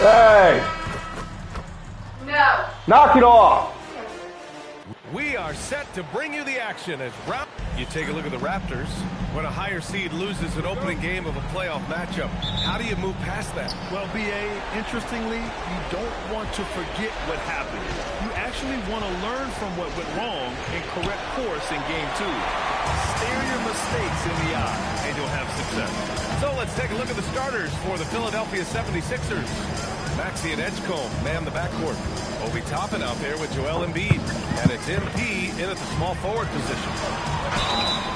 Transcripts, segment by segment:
Hey! No. Knock it off! We are set to bring you the action as you take a look at the Raptors. When a higher seed loses an opening game of a playoff matchup, how do you move past that? Well, B.A., interestingly, you don't want to forget what happened. You actually want to learn from what went wrong and correct course in Game 2. Stare your mistakes in the eye, and you'll have success. So let's take a look at the starters for the Philadelphia 76ers. Maxey and Edgecombe man the backcourt. Obi Toppin out there with Joel Embiid. And it's MP in at the small forward position.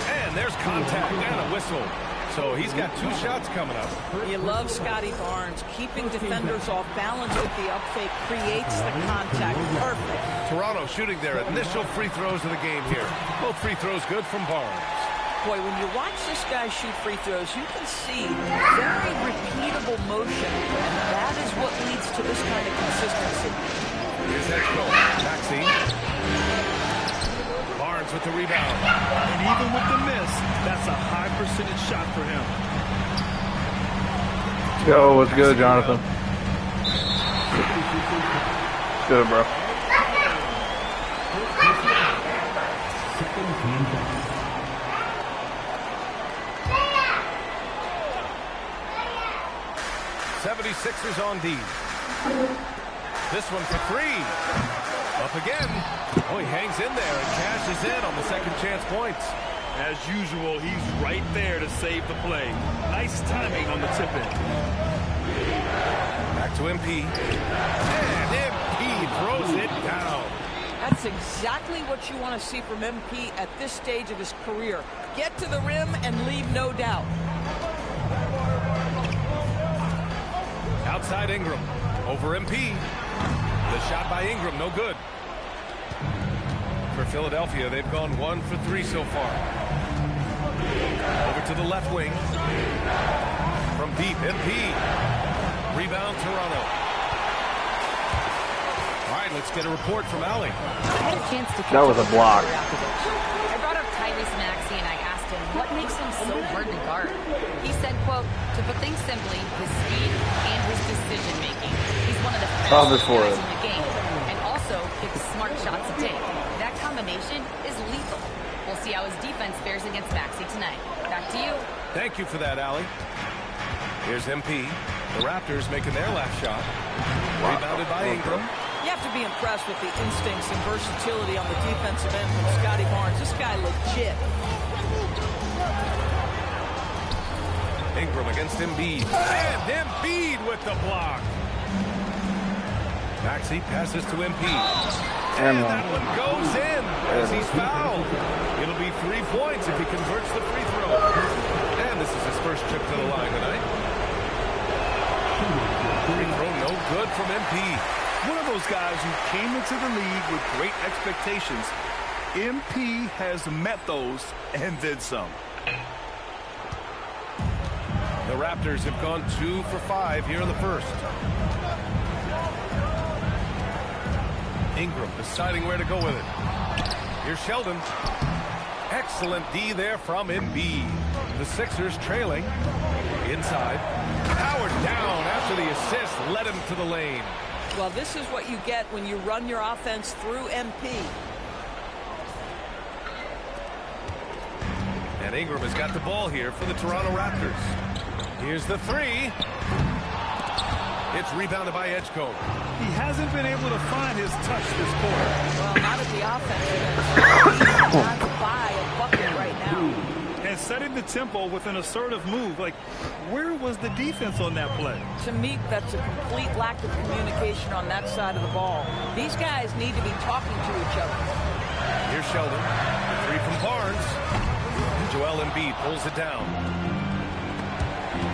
And there's contact and a whistle. So he's got 2 shots coming up. You love Scotty Barnes. Keeping defenders off balance with the up fake creates the contact. Perfect. Toronto shooting their initial free throws of the game here. Both free throws good from Barnes. Boy, when you watch this guy shoot free throws, you can see very repeatable motion, and that is what leads to this kind of consistency. Here's Edgecombe. Maxey. Barnes with the rebound. And even with the miss, that's a high percentage shot for him. Yo, what's good, Jonathan? Good, bro. Sixers on D. This one for 3. Up again. Oh, he hangs in there and cashes in on the second chance points. As usual, he's right there to save the play. Nice timing on the tip-in. Back to MP. And MP throws it down. That's exactly what you want to see from MP at this stage of his career. Get to the rim and leave no doubt. Outside Ingram. Over MP. The shot by Ingram, no good. For Philadelphia, they've gone 1 for 3 so far. Over to the left wing. From deep, MP. Rebound, Toronto. All right, let's get a report from Allie. I had a chance to that was a block. I brought up Tyrese Maxey and I asked him what makes him so hard to guard. He said, quote, to put things simply, his speed and his decision making. He's one of the fastest guys in the game, and also picks smart shots to take. That combination is lethal. We'll see how his defense fares against Maxey tonight. Back to you. Thank you for that, Allie. Here's MP. The Raptors making their last shot. Rebounded by Ingram. You have to be impressed with the instincts and versatility on the defensive end from Scotty Barnes. This guy legit. Ingram against Embiid. And Embiid with the block. Maxey passes to Embiid. And that one goes in as he's fouled. It'll be 3 points if he converts the free throw. And this is his first trip to the line tonight. Free throw no good from MP. One of those guys who came into the league with great expectations. MP has met those and then some. The Raptors have gone 2 for 5 here in the first. Ingram deciding where to go with it. Here's Sheldon. Excellent D there from Embiid. The Sixers trailing. Inside. Powered down after the assist led him to the lane. Well, this is what you get when you run your offense through MP. And Ingram has got the ball here for the Toronto Raptors. Here's the 3. It's rebounded by Edgecombe. He hasn't been able to find his touch this quarter. Well, not at the offensive end. He's not to buy a bucket right now. And setting the tempo with an assertive move. Like, where was the defense on that play? To me, that's a complete lack of communication on that side of the ball. These guys need to be talking to each other. Here's Sheldon. 3 from Barnes. Joel Embiid pulls it down.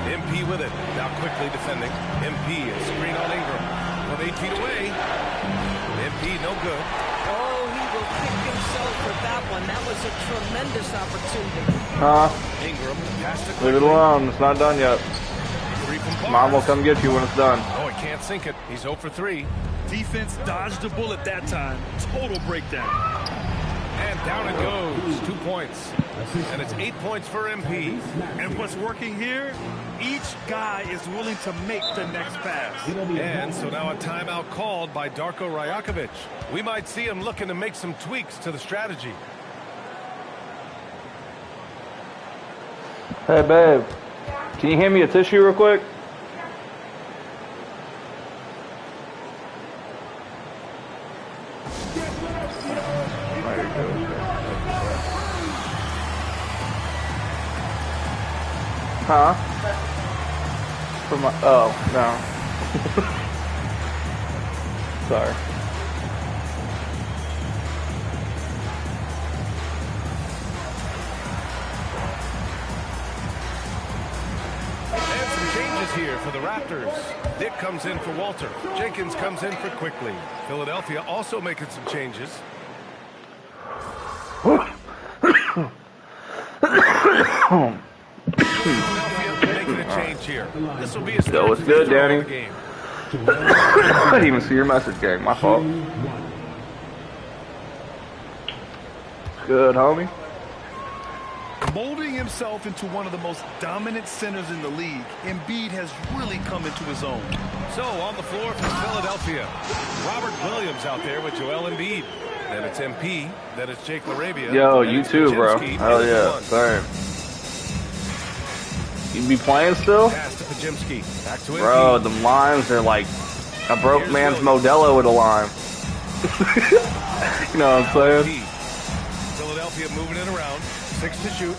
MP with it. Now quickly defending. MP, a screen on Ingram. From 8 feet away. MP, no good. Oh, he will kick himself for that one. That was a tremendous opportunity. Ingram has to leave it alone. It's not done yet. 3 from Barnes. Mom will come get you when it's done. Oh, he can't sink it. He's 0 for 3. Defense dodged a bullet that time. Total breakdown. And down it goes. 2 points. And it's 8 points for MP. And what's working here? Each guy is willing to make the next pass. And so now a timeout called by Darko Rajakovic. We might see him looking to make some tweaks to the strategy. Hey, babe. Can you hand me a tissue real quick? Huh? For my, oh, no. Sorry. And some changes here for the Raptors. Dick comes in for Walter. Jenkins comes in for Quickly. Philadelphia also making some changes. Making a change here. This will be a Yo, what's good, Danny? I didn't even see your message, gang. My fault. Good, homie. Molding himself into one of the most dominant centers in the league, Embiid has really come into his own. So on the floor for Philadelphia, Robert Williams out there with Joel Embiid. Then it's MP. Then it's Jake LaRavia. Yo, you too, bro. Hell yeah. Sorry. You be playing still? Pass to Pajimski. Back to Bro, the limes are like a broke man's Modelo with a lime. You know what I'm saying? Philadelphia moving it around. 6 to shoot.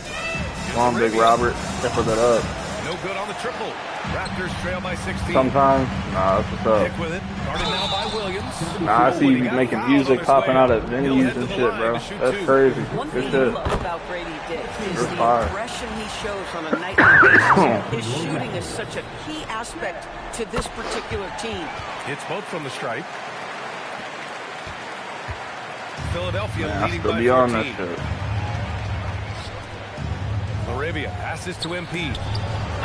Come on, Big Robert. Step that up. No good on the triple. Raptors trail by 16. Sometimes. Nah, that's what's up. Pick with it. Guarded now by Williams. Nah, I see you making music popping out of venues and shit, bro. That's crazy. One Good thing shit. I love about Brady Dick is You're the fire. aggression he shows on a nightly basis. His shooting is such a key aspect to this particular team. It's both from the stripe. Philadelphia Man, I leading still by be on 14. that shit. Arabia passes to MP.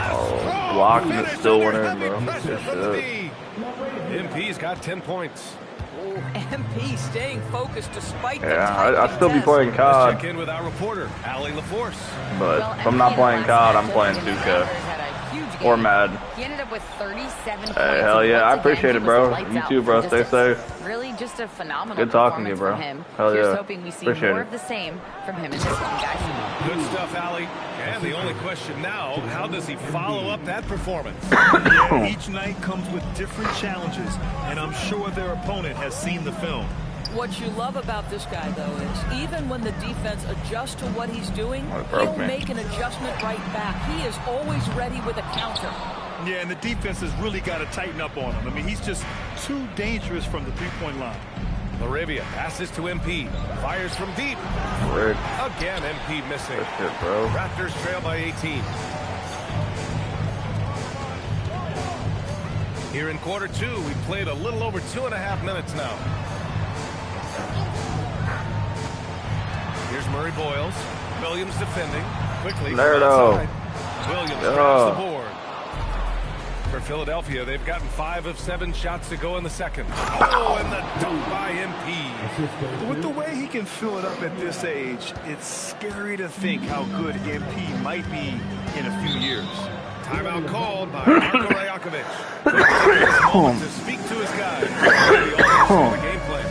Oh, blocked and it still went in, bro. Good shit. MP's got 10 points. MP staying focused despite the Yeah, tight I still be contest. playing Let's COD, check in with our reporter, Allie LaForce. but if I'm not playing COD, I'm playing 2K. Or Madden. He ended up with 37 points. Hey, hell yeah, I appreciate it, bro. You too, bro. Stay safe. Really just a phenomenal Good talking to you, bro. performance from him. Hell Here's yeah. hoping we see Appreciate more it. of the same from him in this one, guys. Good stuff, Allie. And the only question now, how does he follow up that performance? Yeah, each night comes with different challenges, and I'm sure their opponent has seen the film. What you love about this guy, though, is even when the defense adjusts to what he's doing, Oh, it broke he'll me. make an adjustment right back. He is always ready with a counter. Yeah, and the defense has really got to tighten up on him. I mean, he's just too dangerous from the three-point line. Arabia passes to MP. Fires from deep. Weird. Again, MP missing. Good shit, bro. Raptors trail by 18. Here in quarter 2, we played a little over 2.5 minutes now. Here's Murray Boyles. Williams defending. Quickly. There it outside. is. Williams Yeah. grabs the board. For Philadelphia, they've gotten 5 of 7 shots to go in the second. Oh, and the dunk by MP. With the way he can fill it up at this age, it's scary to think how good MP might be in a few years. Timeout called by Darko Rajakovic. This moment to speak to his guys. The game plan.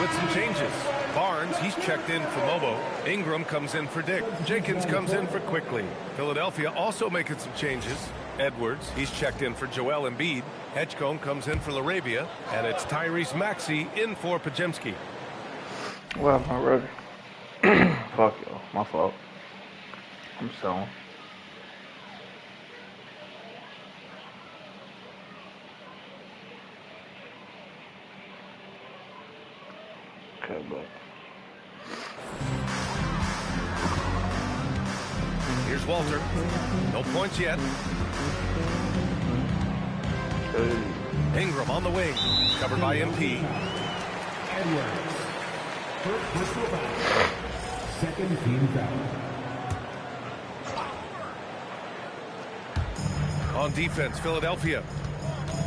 with some changes. Barnes, he's checked in for Mobo. Ingram comes in for Dick. Jenkins comes in for Quickly. Philadelphia also making some changes. Edwards, he's checked in for Joel Embiid. Edgecombe comes in for LaRavia. And it's Tyrese Maxey in for Pajemski. Well, my brother. Fuck you. My fault. I'm selling. Okay, but here's Walter. No points yet. Ingram on the wing. Covered by MP. Edwards. First personal foul. Second team foul. On defense, Philadelphia.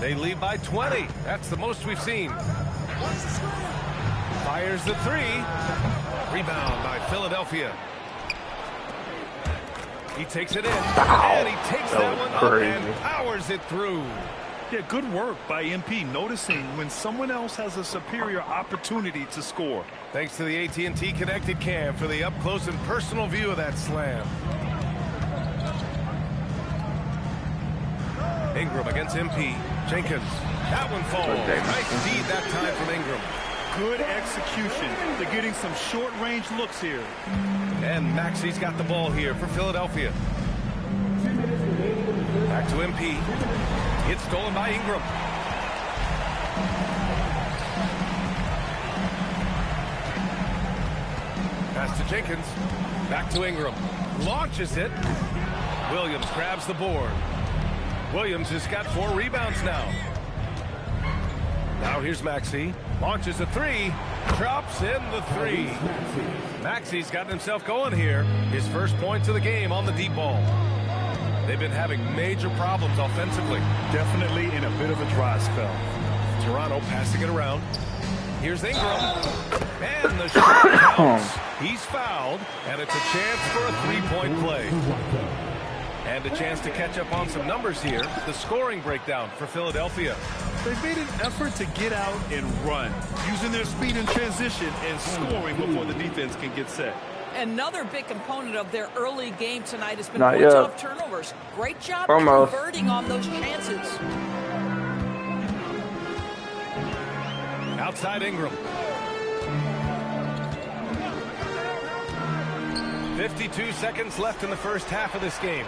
They lead by 20. That's the most we've seen. Fires the three. Rebound by Philadelphia. He takes it in. And he takes that one up and powers it through. Yeah, good work by MP, noticing when someone else has a superior opportunity to score. Thanks to the AT&T Connected Cam for the up-close and personal view of that slam. Ingram against MP. Jenkins. That one falls. Nice feed that time from Ingram. Good execution. They're getting some short-range looks here. And Maxey's got the ball here for Philadelphia. Back to MP. It's stolen by Ingram. Pass to Jenkins. Back to Ingram. Launches it. Williams grabs the board. Williams has got 4 rebounds now. Now here's Maxey. Launches a three. Drops in the three. Maxey's gotten himself going here. His first points of the game on the deep ball. They've been having major problems offensively. Definitely in a bit of a dry spell. Toronto passing it around. Here's Ingram. And the shot counts. He's fouled. And it's a chance for a three-point play. And a chance to catch up on some numbers here. The scoring breakdown for Philadelphia. They've made an effort to get out and run, using their speed in transition and scoring before the defense can get set. Another big component of their early game tonight has been Not points yet. off turnovers. Great job Almost. converting on those chances. Outside Ingram. 52 seconds left in the first half of this game.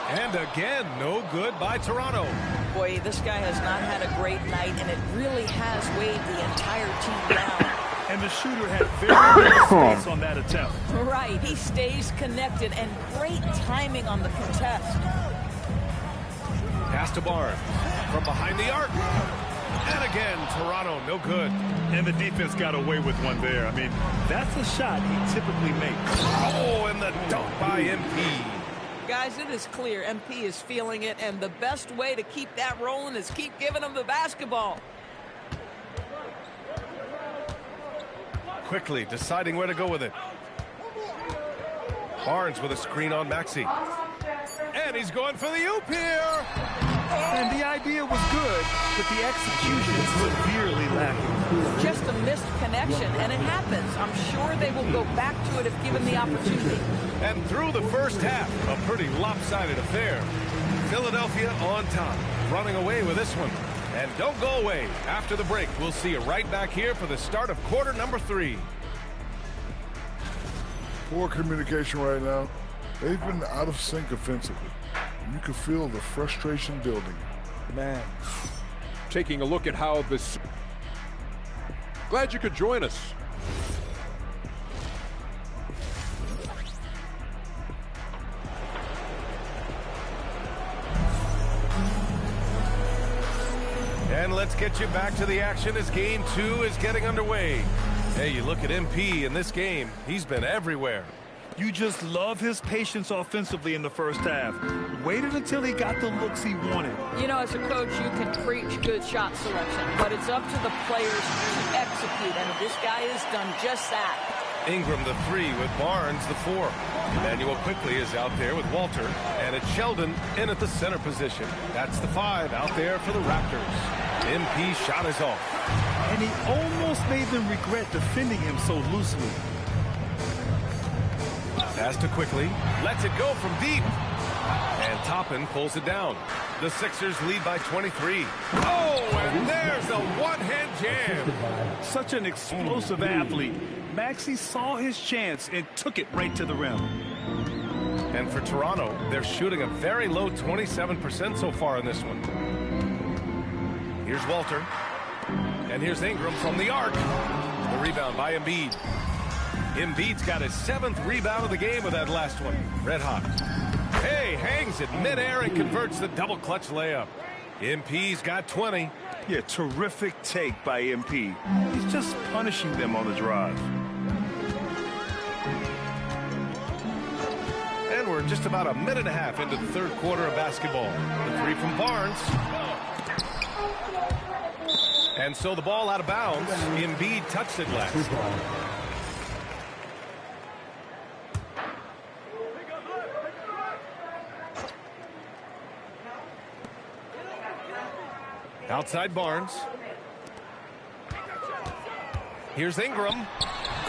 And again, no good by Toronto. Boy, this guy has not had a great night, and it really has weighed the entire team down. And the shooter had very little space on that attempt. Right, he stays connected, and great timing on the contest. Pass to Barnes from behind the arc. And again, Toronto, no good. And the defense got away with one there. I mean, that's a shot he typically makes. Oh, and the dunk by MP. Guys, it is clear MP is feeling it, and the best way to keep that rolling is keep giving him the basketball. Quickly deciding where to go with it. Barnes with a screen on Maxey. And he's going for the oop here. And the idea was good, but the execution is severely lacking. Just a missed connection, and it happens. I'm sure they will go back to it if given the opportunity. And through the first half, a pretty lopsided affair. Philadelphia on top, running away with this one. And don't go away. After the break, we'll see you right back here for the start of quarter number 3. Poor communication right now. They've been out of sync offensively. You can feel the frustration building. Man, taking a look at how this... Glad you could join us. And let's get you back to the action as game 2 is getting underway. Hey, you look at MP in this game, he's been everywhere. You just love his patience offensively in the first half. Waited until he got the looks he wanted. You know, as a coach, you can preach good shot selection, but it's up to the players to execute, and this guy has done just that. Ingram the 3 with Barnes the 4. Emmanuel Quickly is out there with Walter, and it's Sheldon in at the center position. That's the 5 out there for the Raptors. MP shot is off. And he almost made them regret defending him so loosely. Pass to quickly. Lets it go from deep. And Toppin pulls it down. The Sixers lead by 23. Oh, and there's a one-hand jam. Such an explosive athlete. Maxey saw his chance and took it right to the rim. And for Toronto, they're shooting a very low 27% so far in this one. Here's Walter. And here's Ingram from the arc. The rebound by Embiid. Embiid's got his 7th rebound of the game with that last one. Red hot. Hey, hangs it midair and converts the double clutch layup. MP's got 20. Yeah, terrific take by MP. He's just punishing them on the drive. And we're just about a minute and a half into the third quarter of basketball. The three from Barnes. And so the ball out of bounds. Embiid touched it last. Outside Barnes. Here's Ingram.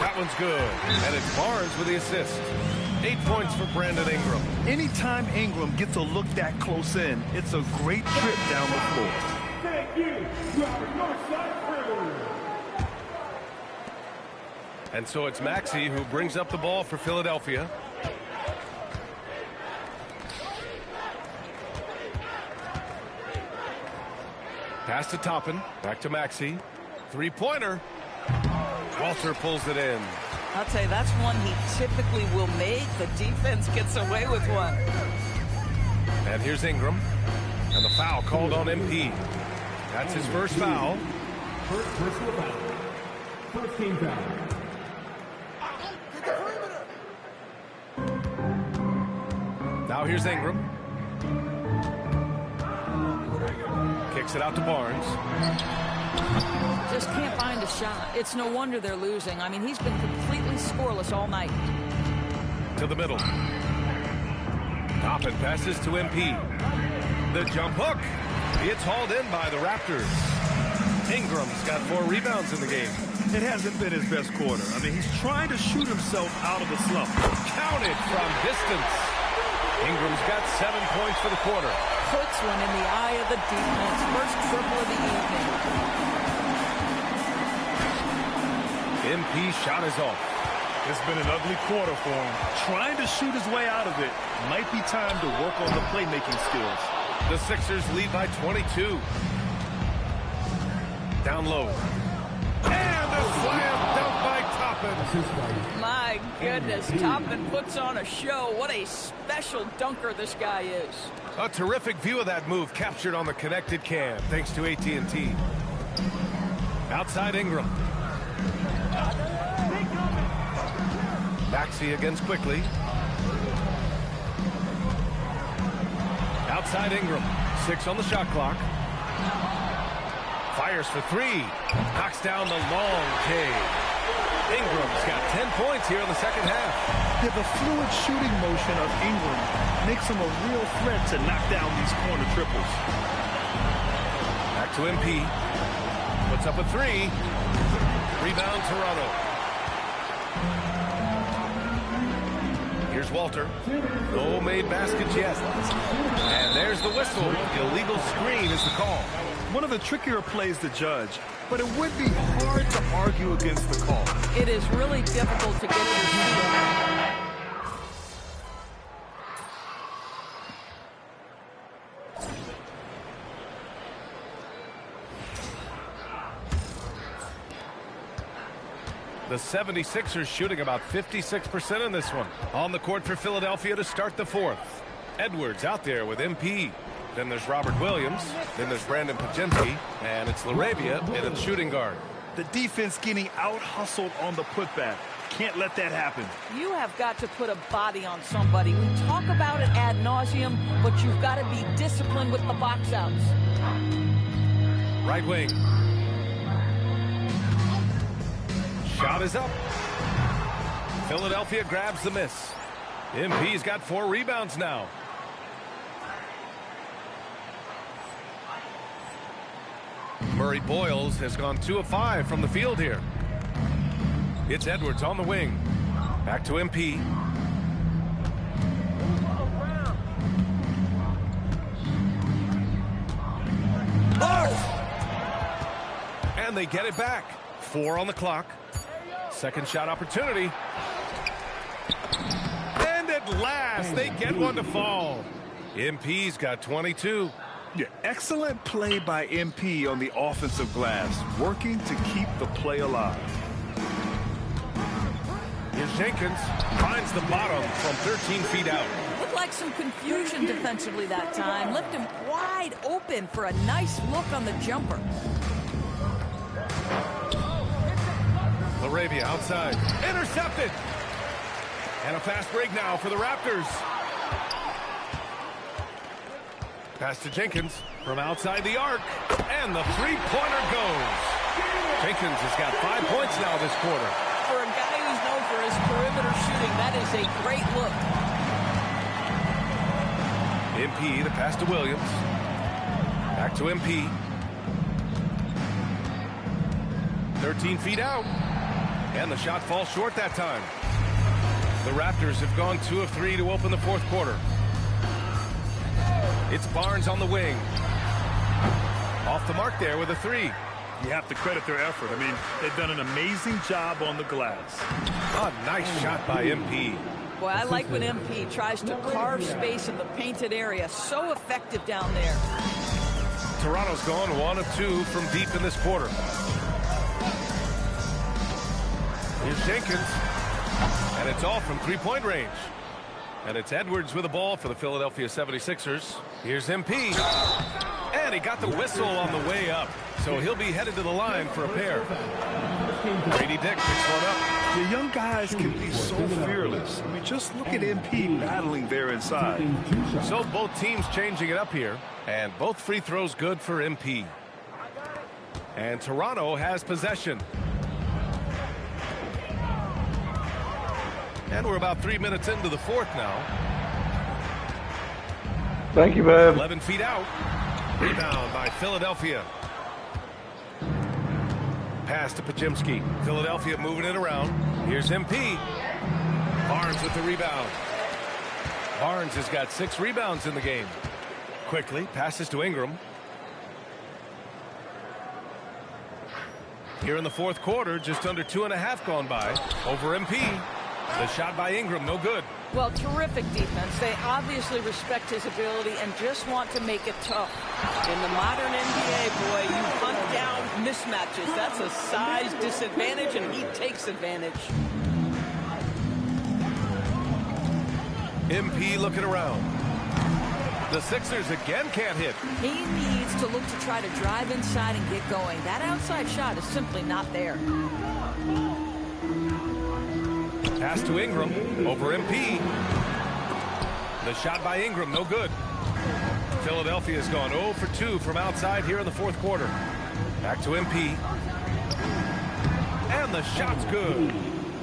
That one's good. And it's Barnes with the assist. 8 points for Brandon Ingram. Anytime Ingram gets a look that close in, it's a great trip down the floor. Thank you. You have a Northside privilege. And so it's Maxey who brings up the ball for Philadelphia. Pass to Toppin. Back to Maxey. Three-pointer. Walter pulls it in. I'll tell you, that's one he typically will make. The defense gets away with one. And here's Ingram. And the foul called on MP. That's his first foul. First personal foul. First team foul. Now here's Ingram. Kicks it out to Barnes. Just can't find a shot. It's no wonder they're losing. I mean, he's been completely scoreless all night. To the middle. Toppin passes to MP. The jump hook. It's hauled in by the Raptors. Ingram's got 4 rebounds in the game. It hasn't been his best quarter. I mean, he's trying to shoot himself out of the slump. Counted from distance. Ingram's got 7 points for the quarter. Puts one in the eye of the defense. First triple of the evening. MP shot is off. It's been an ugly quarter for him. Trying to shoot his way out of it. Might be time to work on the playmaking skills. The Sixers lead by 22. Down low. And a slam dunk by Toppin. My goodness, Toppin puts on a show. What a special dunker this guy is. A terrific view of that move captured on the connected cam, thanks to AT&T. Outside Ingram. Maxey against quickly. Outside Ingram. 6 on the shot clock. Fires for 3. Knocks down the long K. Ingram's got 10 points here in the second half. Yeah, the fluid shooting motion of Ingram makes him a real threat to knock down these corner triples. Back to MP. Puts up a 3. Rebound Toronto. Here's Walter. No made baskets yet. And there's the whistle. Illegal screen is the call. One of the trickier plays to judge, but it would be hard to argue against the call. It is really difficult to get your feet on. The 76ers shooting about 56% in this one. On the court for Philadelphia to start the fourth. Edwards out there with MP. Then there's Robert Williams. Then there's Brandon Pajemski. And it's LaRavia in the shooting guard. The defense getting out-hustled on the putback. Can't let that happen. You have got to put a body on somebody. We talk about it ad nauseum, but you've got to be disciplined with the box outs. Right wing. Shot is up. Philadelphia grabs the miss. MP's got 4 rebounds now. Murray Boyles has gone 2 of 5 from the field here. It's Edwards on the wing. Back to MP. And they get it back. 4 on the clock. Second shot opportunity. And at last, they get one to fall. MP's got 22. Yeah, excellent play by MP on the offensive glass, working to keep the play alive. Here's Jenkins. Finds the bottom from 13 feet out. Looked like some confusion defensively that time. Left him wide open for a nice look on the jumper. LaRavia outside. Intercepted. And a fast break now for the Raptors. Pass to Jenkins from outside the arc. And the three-pointer goes. Jenkins has got 5 points now this quarter. For a guy who's known for his perimeter shooting, that is a great look. MP, the pass to Williams. Back to MP. 13 feet out. And the shot falls short that time. The Raptors have gone 2 of 3 to open the fourth quarter. It's Barnes on the wing. Off the mark there with a 3. You have to credit their effort. I mean, they've done an amazing job on the glass. A nice shot by MP. Boy, I like when MP tries to carve space in the painted area. So effective down there. Toronto's gone 1 of 2 from deep in this quarter. Here's Jenkins. And it's all from three-point range. And it's Edwards with the ball for the Philadelphia 76ers. Here's MP. And he got the whistle on the way up. So he'll be headed to the line for a pair. Brady Dick picks one up. The young guys can be so fearless. I mean, just look at MP battling there inside. So both teams changing it up here. And both free throws good for MP. And Toronto has possession. And we're about 3 minutes into the fourth now. Thank you, babe. 11 feet out. Rebound by Philadelphia. Pass to Pajimski. Philadelphia moving it around. Here's MP. Barnes with the rebound. Barnes has got 6 rebounds in the game. Quickly passes to Ingram. Here in the fourth quarter, just under 2.5 gone by. Over MP. The shot by Ingram, no good. Well, terrific defense. They obviously respect his ability and just want to make it tough. In the modern NBA, boy, you hunt down mismatches. That's a size disadvantage, and he takes advantage. MP looking around. The Sixers again can't hit. He needs to look to try to drive inside and get going. That outside shot is simply not there. Pass to Ingram, over MP. The shot by Ingram, no good. Philadelphia's gone 0 for 2 from outside here in the fourth quarter. Back to MP. And the shot's good.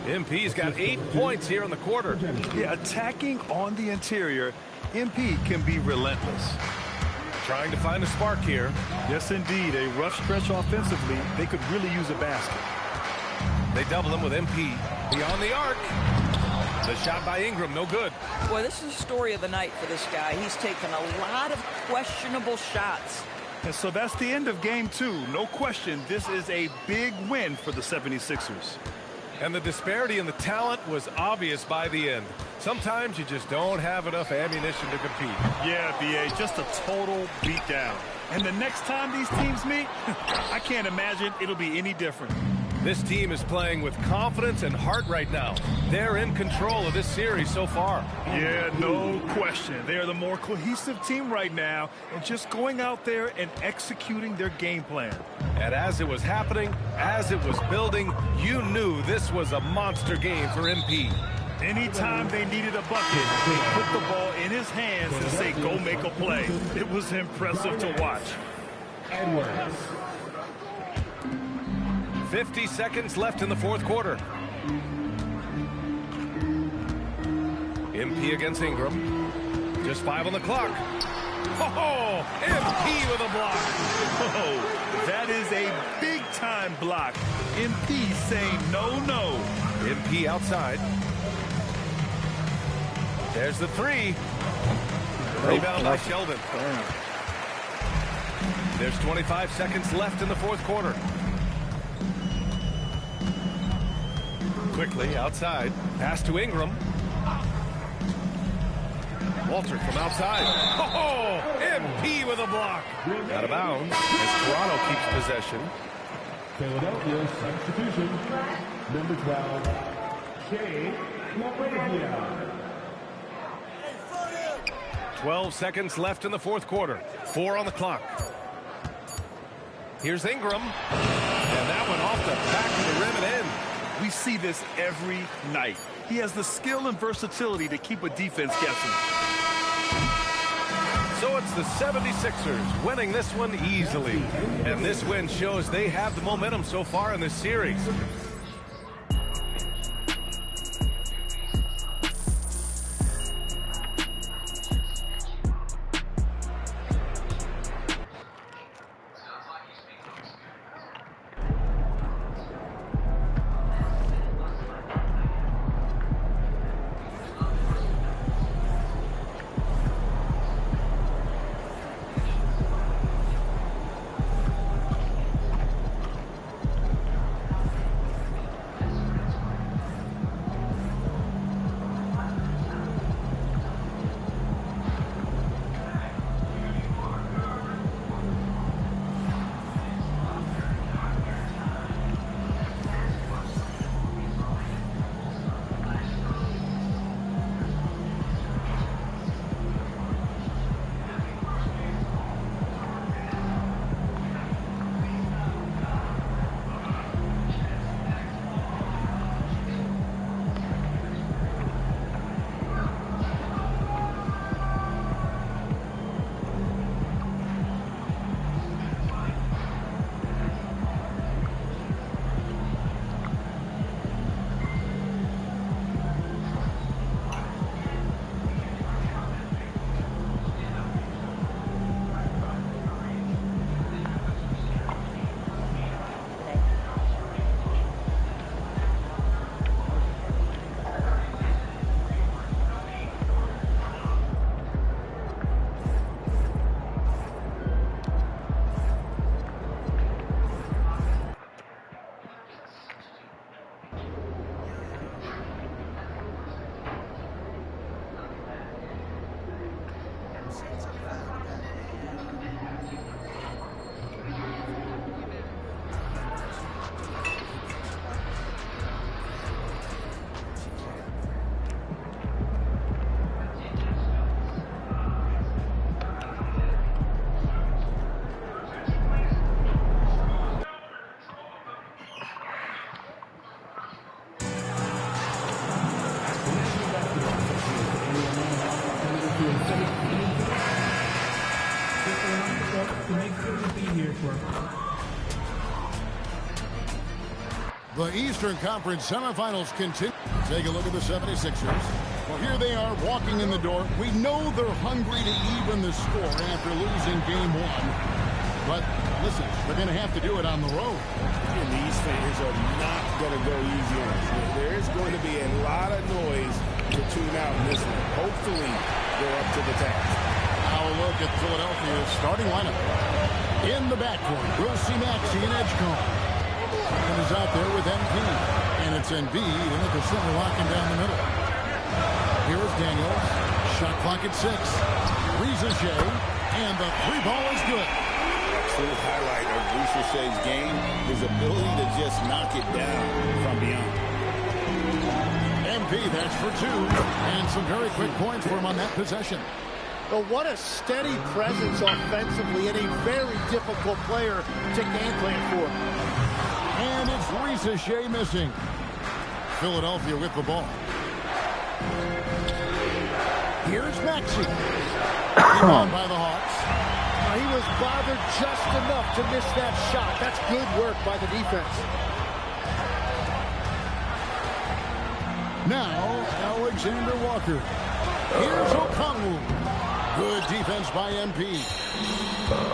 MP's got 8 points here in the quarter. Yeah, attacking on the interior, MP can be relentless. Trying to find a spark here. Yes, indeed. A rough stretch offensively. They could really use a basket. They double him with MP. Beyond the arc. The shot by Ingram, no good. Boy, this is the story of the night for this guy. He's taken a lot of questionable shots. And so that's the end of game 2. No question, this is a big win for the 76ers. And the disparity in the talent was obvious by the end. Sometimes you just don't have enough ammunition to compete. Yeah, B.A., just a total beatdown. And the next time these teams meet, I can't imagine it'll be any different. This team is playing with confidence and heart right now. They're in control of this series so far. Yeah, no question. They are the more cohesive team right now and just going out there and executing their game plan. And as it was happening, as it was building, you knew this was a monster game for MP. Anytime they needed a bucket, they put the ball in his hands and say, go make a play. It was impressive to watch. Edwards. 50 seconds left in the fourth quarter. MP against Ingram. Just 5 on the clock. Oh, MP with a block. Oh, that is a big-time block. MP saying no, no. MP outside. There's the three. Rebound by Sheldon. There's 25 seconds left in the fourth quarter. Quickly outside. Pass to Ingram. Walter from outside. Oh, MP with a block. Out of bounds as Toronto keeps possession. Philadelphia substitution. Number 12, Shea Laravia. 12 seconds left in the fourth quarter. 4 on the clock. Here's Ingram. And that one off the back of the rim and in. We see this every night. He has the skill and versatility to keep a defense guessing. So it's the 76ers winning this one easily. And this win shows they have the momentum so far in this series. The Eastern Conference semifinals continue. Take a look at the 76ers. Well, here they are walking in the door. We know they're hungry to even the score after losing game one. But listen, they're going to have to do it on the road. And these fans are not going to go easy on us. There is going to be a lot of noise to tune out in this one. Hopefully, they're up to the task. Now a look at Philadelphia's starting lineup. In the backcourt, we'll see Maxey and Edgecombe. And is out there with MP. And it's Embiid in at the center, locking down the middle. Here's Daniels. Shot clock at 6. Reza Shea. And the three ball is good. Absolute highlight of Reza Shea's game, his ability to just knock it down from beyond. MP, that's for 2. And some very quick points for him on that possession. Well, what a steady presence offensively and a very difficult player to game plan for. And it's Reza Shea missing. Philadelphia with the ball. Here's Maxey. On by the Hawks. He was bothered just enough to miss that shot. That's good work by the defense. Now, Alexander Walker. Here's Okongwu. Good defense by MP.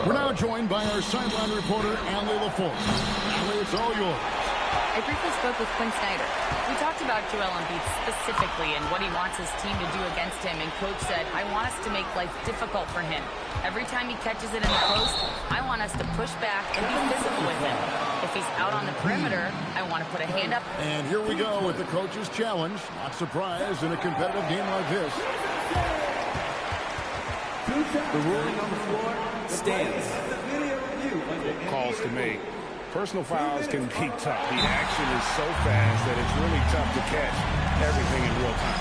We're now joined by our sideline reporter, Allie LaForce. Allie, it's all yours. I briefly spoke with Quinn Snyder. We talked about Joel Embiid specifically and what he wants his team to do against him, and Coach said, I want us to make life difficult for him. Every time he catches it in the post, I want us to push back and be physical with him. If he's out on the perimeter, I want to put a hand up. And here we go with the coach's challenge. Not surprised in a competitive game like this. The ruling on the floor stands. Calls to make. Personal fouls can be tough. The action is so fast that it's really tough to catch everything in real time.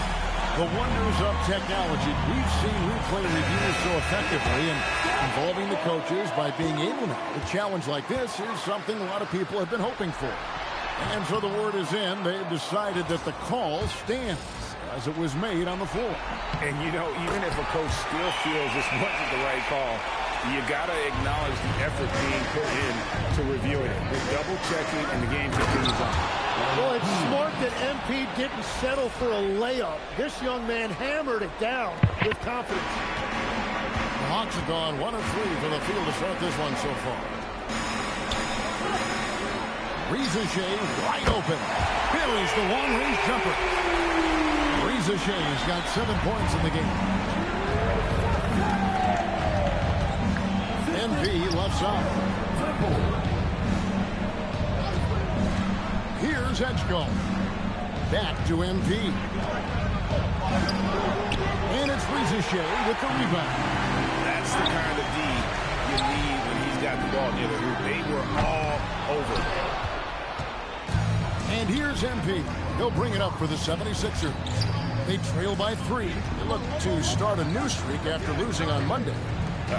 The wonders of technology. We've seen replay reviews so effectively, and involving the coaches by being able to. A challenge like this is something a lot of people have been hoping for. And so the word is in. They've decided that the call stands as it was made on the floor. And, you know, even if a coach still feels this wasn't the right call, you got to acknowledge the effort being put in to reviewing it. They're double-checking, and the game continues on. Well, it's smart that MP didn't settle for a layup. This young man hammered it down with confidence. The Hawks have gone 1 of 3 for the field to start this one so far. Reza Shea wide open. Builds the long-range jumper. Reza Shea's got 7 points in the game. MP left side. Here's Edgecombe. Back to MP. And it's Reza Shea with the rebound. That's the kind of D you need when he's got the ball near the hoop. They were all over it. And here's MP. He'll bring it up for the 76ers. They trail by 3. They look to start a new streak after losing on Monday.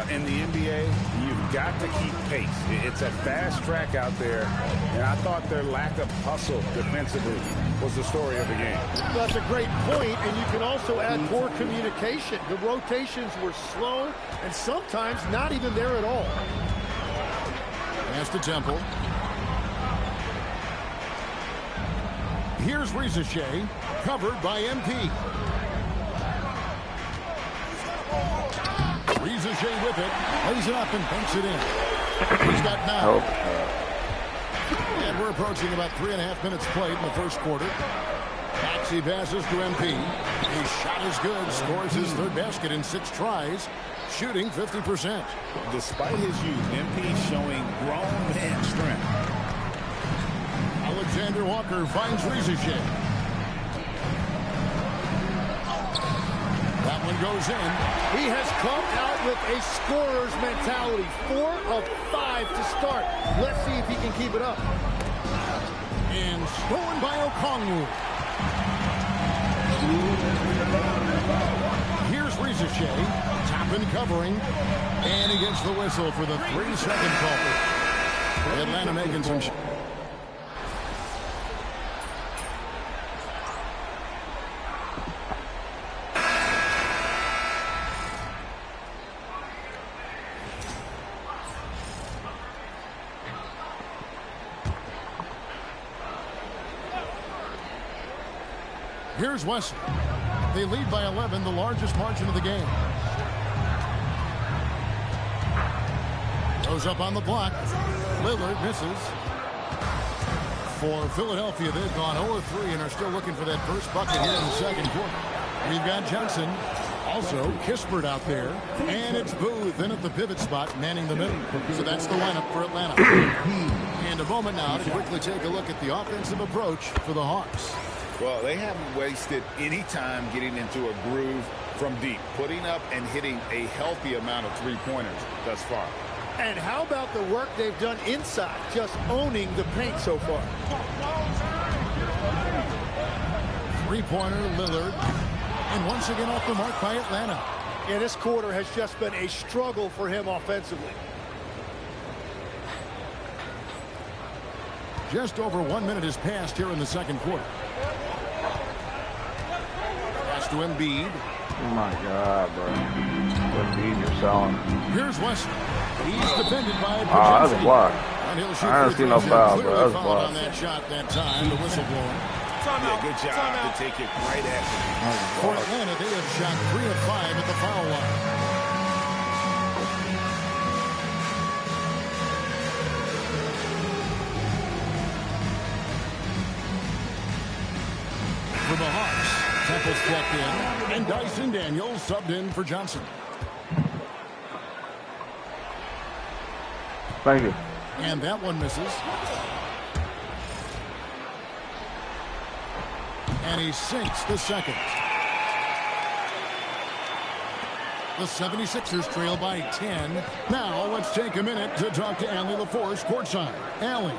In the NBA, you've got to keep pace. It's a fast track out there, and I thought their lack of hustle defensively was the story of the game. That's a great point, and you can also add poor communication. The rotations were slow and sometimes not even there at all. Pass to Temple. Here's Reza Shea, covered by MP. Reza Shea with it, lays it up and banks it in. He's got 9. And we're approaching about 3.5 minutes played in the first quarter. Maxey passes to MP. His shot is good, scores his 3rd basket in 6 tries, shooting 50%. Despite his youth, MP showing grown man strength. Alexander Walker finds Reza Shea. That one goes in. He has come out with a scorer's mentality. 4 of 5 to start. Let's see if he can keep it up. And stolen by Okongwu. Here's Reza Shea. Top and covering. And he gets the whistle for the 3-second call. Atlanta making some... Here's Wesley. They lead by 11, the largest margin of the game. Goes up on the block. Lillard misses. For Philadelphia, they've gone 0-3 and are still looking for that first bucket here in the second quarter. We've got Johnson. Also, Kispert out there. And it's Booth in at the pivot spot, manning the middle. So that's the lineup for Atlanta. And a moment now to quickly take a look at the offensive approach for the Hawks. Well, they haven't wasted any time getting into a groove from deep, putting up and hitting a healthy amount of 3-pointers thus far. And how about the work they've done inside, just owning the paint so far? 3-pointer, Lillard. And once again off the mark by Atlanta. Yeah, this quarter has just been a struggle for him offensively. Just over 1 minute has passed here in the second quarter. Pass to Embiid. Oh my God, bro. Embiid, you're selling. Here's Wesley. He's defended by Oh, that's a block. And he'll shoot I didn't see no foul, bro. That's a block. on that shot that time. The whistle blowing. Yeah, good job to take it right at him. For Atlanta, they have shot 3 of 5 at the foul line. for the Hawks. Temple's checked in, and Dyson Daniels subbed in for Johnson. Thank you. And that one misses. And he sinks the second. The 76ers trail by 10. Now let's take a minute to talk to Allie LaForce courtside. Allie.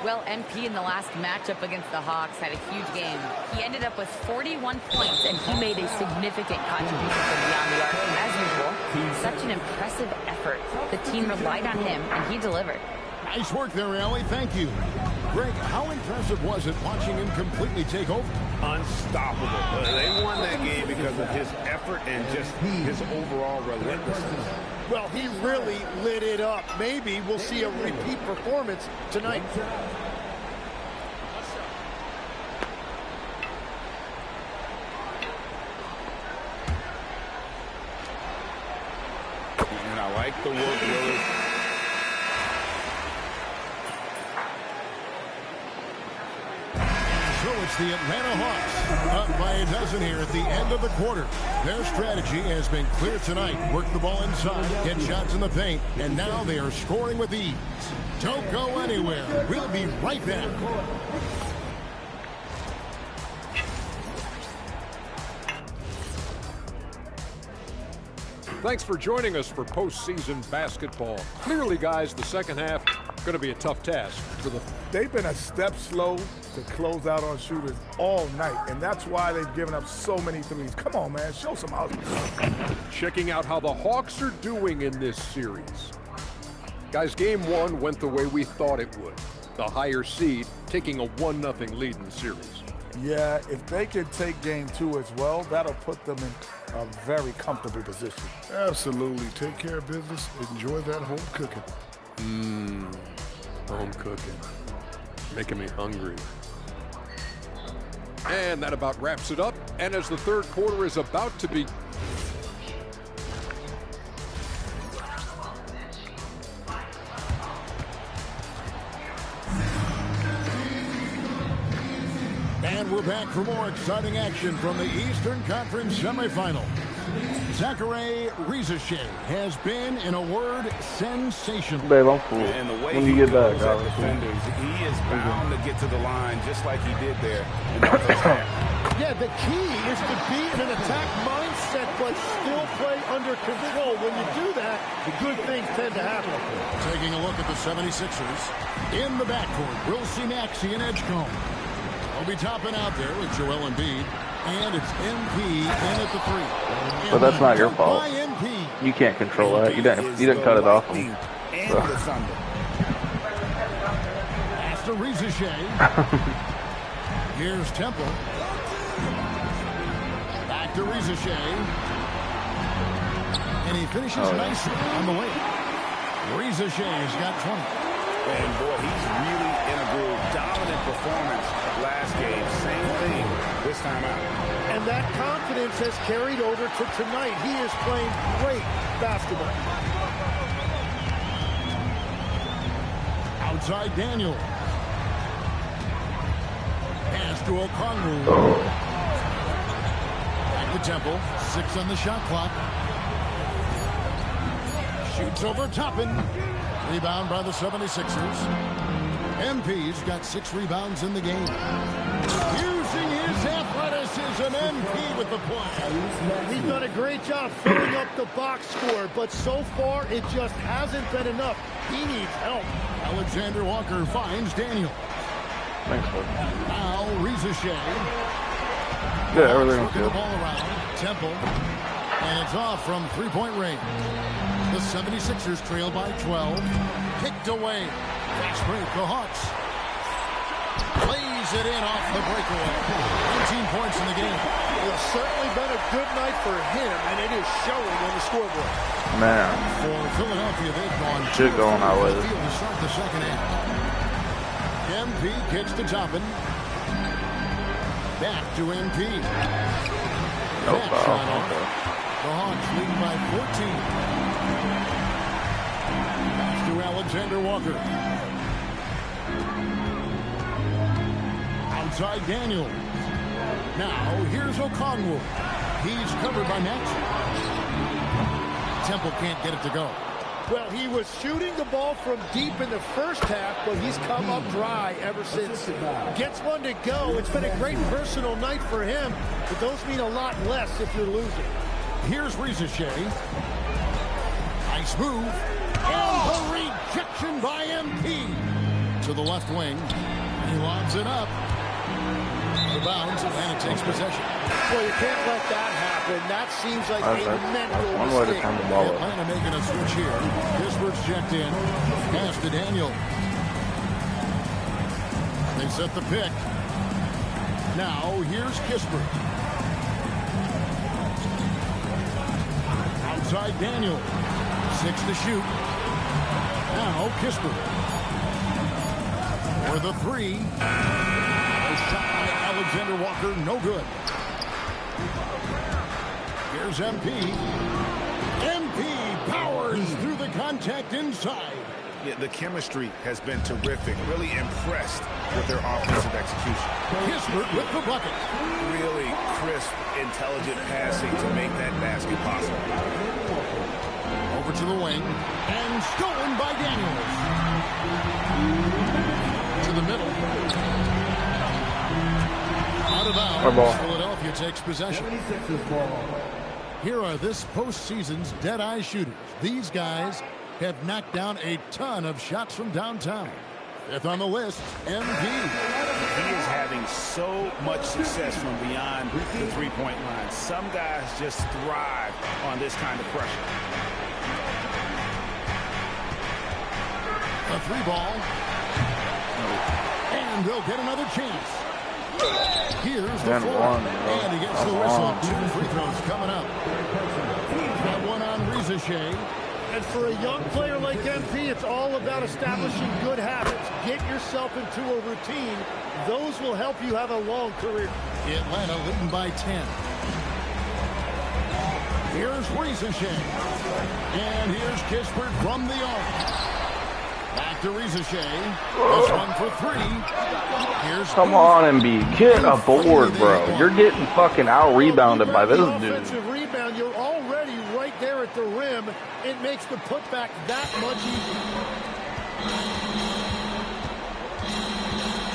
Well, MP in the last matchup against the Hawks had a huge game. He ended up with 41 points, and he made a significant contribution from beyond the arc. As usual, such an impressive effort. The team relied on him, and he delivered. Nice work there, Allie. Thank you. Greg, how impressive was it watching him completely take over? Unstoppable. They won that game because of his effort and just his overall relentlessness. Well, he really lit it up. Maybe we'll see a repeat performance tonight. And I like the work, Willard. So it's the Atlanta Hawks up by a dozen here at the end of the quarter. Their strategy has been clear tonight. Work the ball inside, get shots in the paint, and now they are scoring with ease. Don't go anywhere. We'll be right back. Thanks for joining us for postseason basketball. Clearly, guys, the second half going to be a tough task for the. They've been a step slow to close out on shooters all night, and that's why they've given up so many threes. Come on, man, show some out. Checking out how the Hawks are doing in this series. Guys, game one went the way we thought it would. The higher seed taking a 1-0 lead in the series. Yeah, if they could take game two as well, that'll put them in a very comfortable position. Absolutely. Take care of business. Enjoy that home cooking. Home cooking. Making me hungry. And that about wraps it up. And as the third quarter is about to be... And we're back for more exciting action from the Eastern Conference semifinal. Zachary Rizeshay has been, in a word, sensational. Babe, I'm cool. And the way when he you get back, goes at defenders, he is bound to get to the line just like he did there in the first half. Yeah, the key is to be in an attack mindset, but still play under control. When you do that, the good things tend to happen. Taking a look at the 76ers. In the backcourt, we'll see Maxey and Edgecombe. They'll be topping out there with Joel Embiid. And it's MP in at the three. But that's not your fault. MP. You can't control that. You didn't cut it off. Pass to Rizeshay. Here's Temple. Back to Rizeshay. And he finishes nicely on the way. Rizeshay's got 20. And boy, he's really in a groove. Dominant performance last game. Same thing this time out. And that confidence has carried over to tonight. He is playing great basketball. Outside Daniel. Pass to Okongwu. Back to Temple. 6 on the shot clock. Shoots over Toppin. Rebound by the 76ers. MP's got 6 rebounds in the game. Using his athleticism, MP with the play. He's done a great job filling up the box score, but so far it just hasn't been enough. He needs help. Alexander Walker finds Daniel. Thanks, bud. Now Rizeshay. Yeah, everything's Working good. the ball around. Temple. And it's off from three-point range. The 76ers trail by 12. Kicked away. Fast break, the Hawks. Plays it in off the breakaway. 19 points in the game. It's certainly been a good night for him, and it is showing on the scoreboard. Man. For Philadelphia, they've gone Shit going our way. to start the second half. MP kicks to Toppin. Back to MP. No That foul. shot off. Okay. The Hawks lead by 14. Pass to Alexander Walker. Outside Daniel. Now, here's Okongwu. He's covered by Maxey. Temple can't get it to go. Well, he was shooting the ball from deep in the first half, but he's come up dry ever since. Gets one to go. It's been a great personal night for him, but those mean a lot less if you're losing. Here's Rizashea. Nice move. And the rejection by MP. To the left wing. He lobs it up. The bounds, and it takes possession. Well, you can't let that happen. That seems like a mental mistake. Atlanta making a switch here. Kispert's checked in. Pass to Daniel. They set the pick. Now, here's Kispert. Outside Daniel. 6 to shoot. Now, Kispert. For the 3. A shot by Alexander Walker, no good. Here's MP. MP powers through the contact inside. Yeah, the chemistry has been terrific. Really impressed with their offensive execution. Kispert with the bucket. Really crisp, intelligent passing to make that basket possible. Over to the wing. And stolen by Daniels. To the middle. Out of bounds. Philadelphia takes possession. Here are this postseason's dead-eye shooters. These guys have knocked down a ton of shots from downtown. Fifth on the list, MP. He is having so much success from beyond the three-point line. Some guys just thrive on this kind of pressure. A 3-ball. And they'll get another chance. Here's the 4. And he gets the whistle. 2 free throws coming up. Got one on Rizashea. And for a young player like MP, it's all about establishing good habits. Get yourself into a routine. Those will help you have a long career. Atlanta leading by 10. Here's Rizashea. And here's Kispert from the arc. Back to Rizashea. This one for 3. Here's Come on, Embiid. Get a board, bro. You're getting fucking out-rebounded by this dude. Offensive rebound, you're already right there at the rim. It makes the putback that much easier.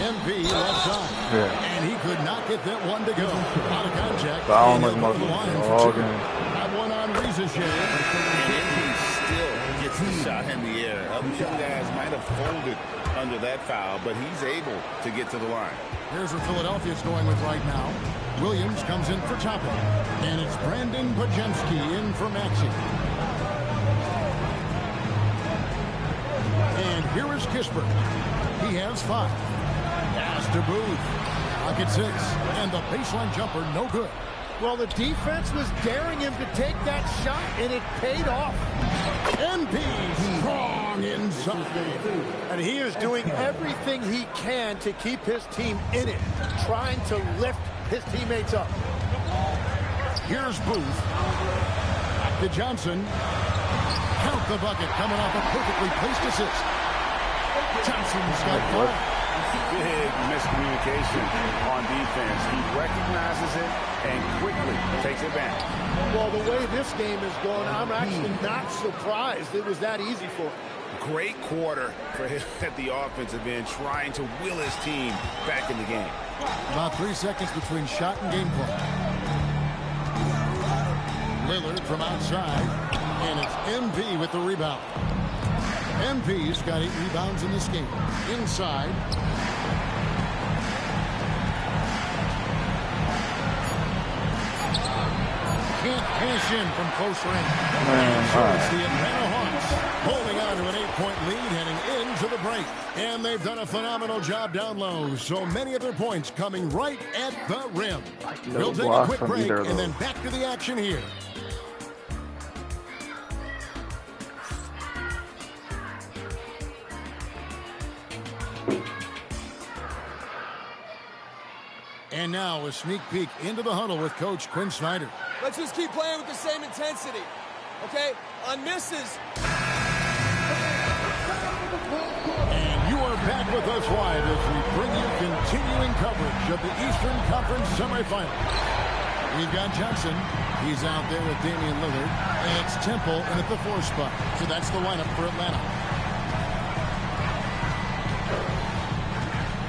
MP left side. Yeah. And he could not get that one to go. Out of contact. Foul like mother. That one on Rizashea. And MP still gets the shot in the air. Other guys might have folded under that foul, but he's able to get to the line. Here's what Philadelphia's going with right now. Williams comes in for Toppin. And it's Brandon Bajemski in for Maxey. And here is Kispert. He has 5. Pass to Booth. Pocket 6. And the baseline jumper, no good. Well, the defense was daring him to take that shot, and it paid off. MP strong inside. And he is doing everything he can to keep his team in it, trying to lift his teammates up. Here's Booth. Back to Johnson. Count the bucket coming off a perfectly placed assist. Johnson's got 4. Big miscommunication on defense. He recognizes it and quickly takes advantage. Well, the way this game is going, I'm actually not surprised it was that easy for him. Great quarter for him at the offensive end, trying to will his team back in the game. About 3 seconds between shot and game clock. Lillard from outside, and it's MP with the rebound. MP's got 8 rebounds in this game. Inside. Can't finish in from close range. It's the Atlanta Hawks holding on to an 8-point lead heading into the break. And they've done a phenomenal job down low. So many of their points coming right at the rim. We'll take a quick break and then back to the action here. And now a sneak peek into the huddle with Coach Quinn Snyder. Let's just keep playing with the same intensity, okay? On misses. And you are Back with us live as we bring you continuing coverage of the Eastern Conference semifinals. We've got Johnson. He's out there with Damian Lillard. And it's Temple in at the 4 spot. So that's the lineup for Atlanta.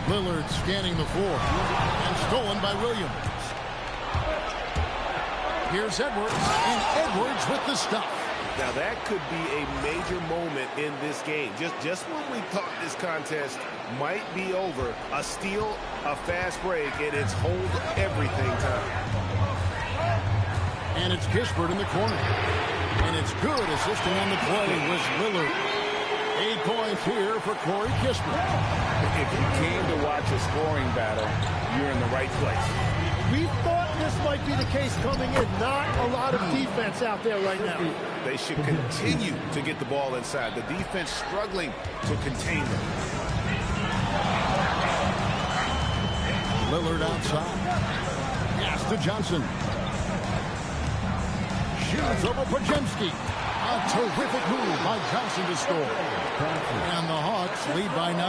Lillard scanning the floor. And stolen by Williams. Here's Edwards. And Edwards with the stop. Now that could be a major moment in this game. Just when we thought this contest might be over, a steal, a fast break, and it's hold everything time. And it's Kispert in the corner. And it's good. Assisting on the play was Lillard. 8 points here for Corey Kispert. If you came to watch a scoring battle, you're in the right place. We thought this might be the case coming in. Not a lot of defense out there right now. They should continue to get the ball inside. The defense struggling to contain them. Lillard outside. Pass to Johnson. Shoots over Pajemski. A terrific move by Johnson to score. And the Hawks lead by 9.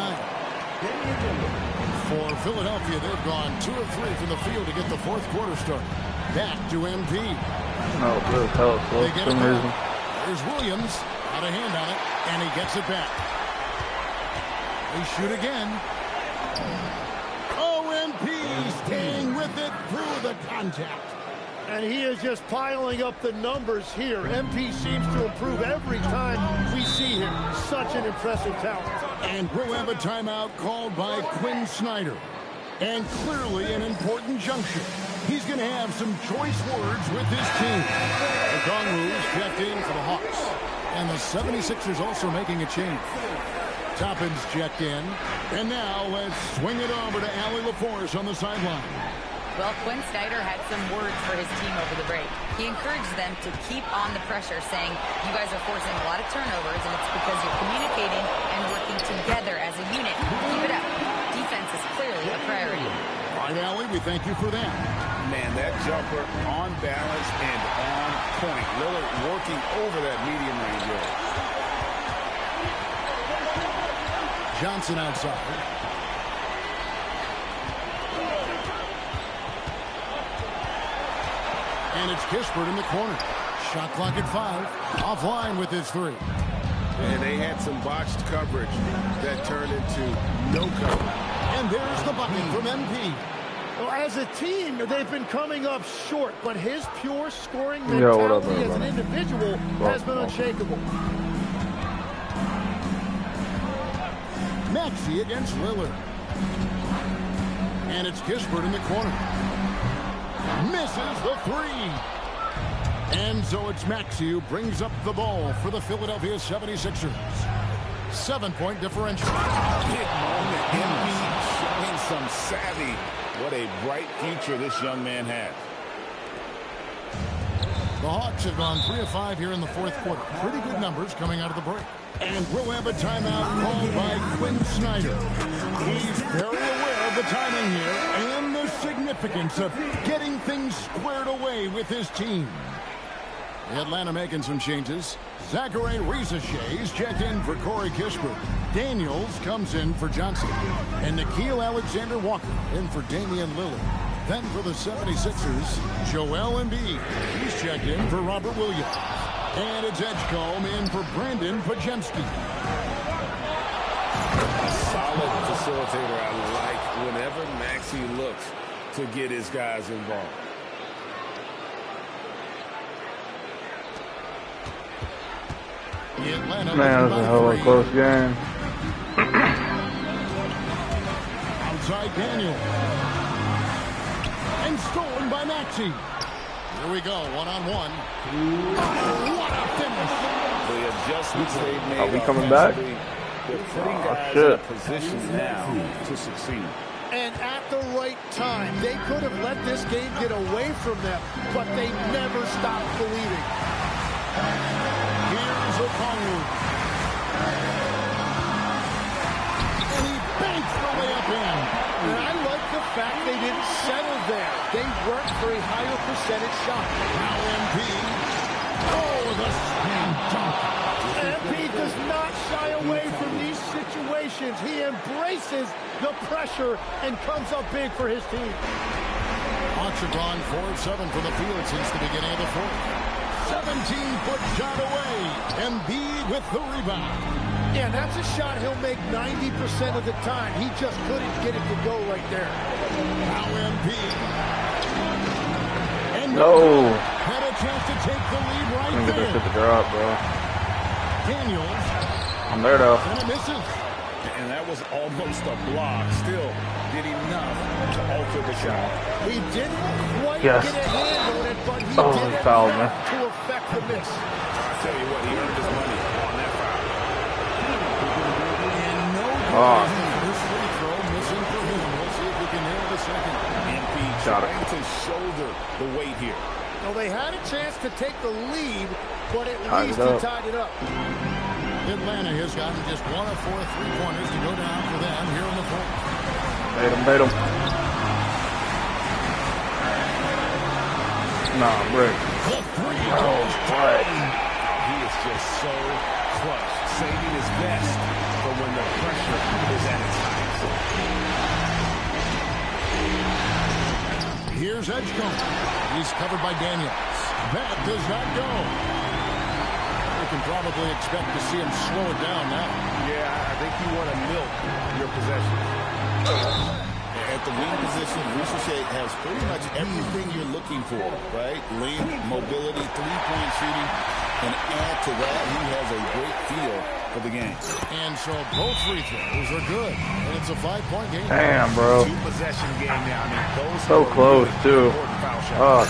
For Philadelphia, they've gone 2 of 3 from the field to get the 4th quarter started. Back to MP. No, good help for some reason. There's Williams. Got a hand on it, and he gets it back. They shoot again. MP staying with it through the contact. And he is just piling up the numbers here. MP seems to improve every time we see him. Such an impressive talent. And we'll have a timeout called by Quinn Snyder. And clearly an important junction. He's going to have some choice words with his team. The Conroes checked in for the Hawks. And the 76ers also making a change. Toppins checked in. And now let's swing it over to Allie LaForce on the sideline. Well, Quinn Snyder had some words for his team over the break. He encouraged them to keep on the pressure, saying, you guys are forcing a lot of turnovers, and it's because you're communicating and working together as a unit. Keep it up. Defense is clearly a priority. All right, Allie, we thank you for that. Man, that jumper on balance and on point. Lillard working over that medium range area. Johnson outside. And it's Kispert in the corner. Shot clock at 5. Offline with his 3. And they had some botched coverage that turned into no cover. And there's the bucket from MP. Well, as a team, they've been coming up short, but his pure scoring mentality as an individual has been unshakable. Maxey against Lillard. And it's Kispert in the corner. Misses the 3. And so it's Maxey who brings up the ball for the Philadelphia 76ers. 7-point differential. Big moment. MB showing some savvy. What a bright future this young man has. The Hawks have gone 3 of 5 here in the 4th quarter. Pretty good numbers coming out of the break. And we'll have a timeout called by Quinn Snyder. He's very aware of the timing here and the significance of getting things squared away with his team. Atlanta making some changes. Zachary Rizachet's checked in for Corey Kispert. Daniels comes in for Johnson. And Nickeil Alexander-Walker in for Damian Lillard. Then for the 76ers, Joel Embiid. He's checked in for Robert Williams. And it's Edgecombe in for Brandon Pajemski. Solid facilitator. I like whenever Maxey looks to get his guys involved. Atlanta, man, that's a hell of a close game. Outside Daniel. And stolen by Maxey. Here we go, one-on-one. What a finish. The adjustments they've made. Are we coming back? They're putting guys in a position now to succeed. And at the right time, they could have let this game get away from them, but they never stopped believing. Here's Okongwu. And he banks the layup in. And I like the fact they didn't settle there. They worked for a higher percentage shot. Now MP. Oh, the slam dunk. MP does not shy away from these situations. situations, he embraces the pressure and comes up big for his team. Hawks have gone 4 of 7 from the field since the beginning of the fourth. 17-foot shot away. Embiid with the rebound. Yeah, that's a shot he'll make 90% of the time. He just couldn't get it to go right there. Now Embiid. And no. Had a chance to take the lead right I'm gonna get there. that shit to drop, bro. Daniels. I'm there, though. And it misses. And that was almost a block. Still did enough to alter the shot. He didn't quite Yes. get a hand on it, but he Oh, did he fouled me. enough to affect the miss. I'll tell you what, he earned his money on that foul. And no Oh. this free throw missing for him. We'll see if we can nail the second. MP Shot it. trying to shoulder the weight here. Well, they had a chance to take the lead, but at Tied least it he up. tied it up. Atlanta has gotten just 1 of 4 3-pointers to go down for them here in the fourth. Made him. Nah, Brick. The three Oh, what? He is just so clutch, saving his best for when the pressure is at its highest. Here's Edgecombe. He's covered by Daniels. That does not go. You can probably expect to see him slow it down now. Yeah, I think you want to milk your possession. At the wing position, Boucher has pretty much everything you're looking for, right? Length, mobility, three-point shooting, and add to that, he has a great feel for the game. And so both free throws are good, and it's a 5-point game. Damn, bro. Two-possession game now. I mean, those So close, too. Oh.